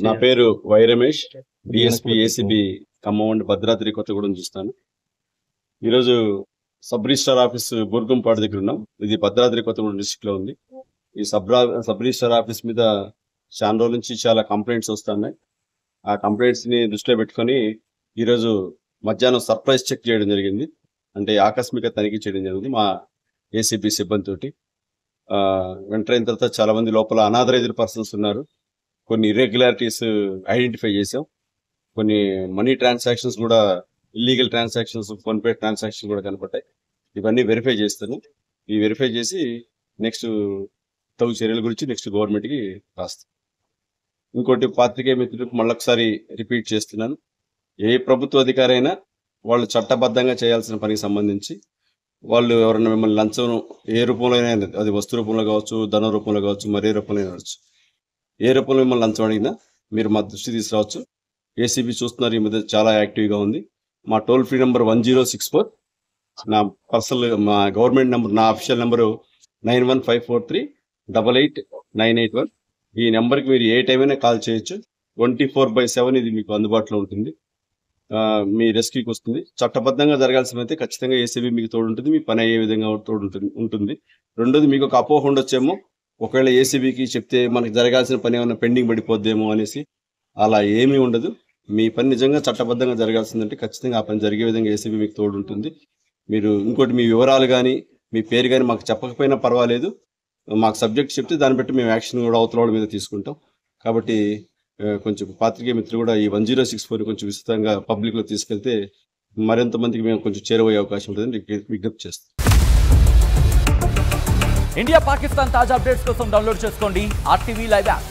నా పేరు Y Ramesh, DSP ACB Khammam and Bhadradri Kothagudem చూస్తాను. ఈరోజు సబ్ రిజిస్టార్ ఆఫీస్ బూర్గంపాడు దగ్గర ఉన్నాం. ఇది భద్రాద్రి కొత్తగూడెం డిస్ట్రిక్ట్ లో ఉంది. ఈ సబ్ రిజిస్టార్ ఆఫీస్ మీద చాలా రోజుల నుంచి చాలా కంప్లైంట్స్ వస్తున్నాయి. ఆ కంప్లైంట్స్ ని దృష్టిలో పెట్టుకుని ఈరోజు మధ్యాహ్నం సర్ప్రైజ్ చెక్ చేయడం జరిగింది. అంటే ఆకస్మిక తనిఖీ చేయడం జరిగింది మా ఏసీబీ సిబ్బంది తోటి. ఎంటర్ అయిన తర్వాత చాలా మంది లోపల అనాథరైజ్డ్ పర్సన్స్ ఉన్నారు. కొన్ని ఇర్రెగ్యులారిటీస్ ఐడెంటిఫై చేసాం. కొన్ని మనీ ట్రాన్సాక్షన్స్ కూడా, ఇల్లీగల్ ట్రాన్సాక్షన్స్, ఫోన్పే ట్రాన్సాక్షన్స్ కూడా కనపడ్డాయి. ఇవన్నీ వెరిఫై చేస్తాను. ఈ వెరిఫై చేసి నెక్స్ట్ తగు చర్యల గురించి నెక్స్ట్ గవర్నమెంట్ కి రాస్తాను. ఇంకోటి పాత్రికేయ మిత్రులకు మళ్ళొకసారి రిపీట్ చేస్తున్నాను. ఏ ప్రభుత్వ అధికారి అయినా వాళ్ళు చట్టబద్ధంగా చేయాల్సిన పనికి సంబంధించి వాళ్ళు ఎవరైనా మిమ్మల్ని లంచం ఏ రూపంలో అయినా, అది వస్తు రూపంలో కావచ్చు, ధన రూపంలో కావచ్చు, మరే రూపంలో అయినా కావచ్చు, ఏ రూపంలో మిమ్మల్ని లంచం అడిగినా మీరు మా దృష్టి తీసుకురావచ్చు. ఏసీబీ చూస్తున్నారు, ఈ మధ్య చాలా యాక్టివ్గా ఉంది. మా టోల్ ఫ్రీ నెంబర్ 1064, నా పర్సనల్, మా గవర్నమెంట్ నెంబర్, నా అఫీషియల్ నెంబరు 9154388981. ఈ నెంబర్కి మీరు ఏ టైం అయినా కాల్ చేయొచ్చు. 24/7 ఇది మీకు అందుబాటులో ఉంటుంది. మీ రెస్క్యూకి వస్తుంది. చట్టబద్ధంగా జరగాల్సినైతే ఖచ్చితంగా ఏసీబీ మీకు తోడుంటుంది. మీ పని అయ్యే విధంగా ఉంటుంది. రెండోది, మీకు ఒక అపోహ ఉండొచ్చేమో, ఒకవేళ ఏసీబీకి చెప్తే మనకి జరగాల్సిన పని ఏమైనా పెండింగ్ పడిపోద్దేమో అనేసి. అలా ఏమీ ఉండదు. మీ పని నిజంగా చట్టబద్ధంగా జరగాల్సిందంటే ఖచ్చితంగా ఆ పని జరిగే విధంగా ఏసీబీ మీకు తోడుంటుంది. మీరు ఇంకోటి, మీ వివరాలు కానీ మీ పేరు కానీ మాకు చెప్పకపోయినా పర్వాలేదు. మాకు సబ్జెక్ట్ చెప్తే దాన్ని బట్టి మేము యాక్షన్ కూడా అవతల మీద తీసుకుంటాం. కాబట్టి కొంచెం పాత్రికేయ మిత్రులు కూడా ఈ 1064 కొంచెం విస్తృతంగా పబ్లిక్ లో తీసుకెళ్తే మరింత మందికి మేము కొంచెం చేరువయ్యే అవకాశం ఉంటుందని విజ్ఞప్తి చేస్తాం. ఇండియా పాకిస్తాన్ తాజా అప్డేట్స్ కోసం డౌన్లోడ్ చేసుకోండి RTV లైవ్ యాప్.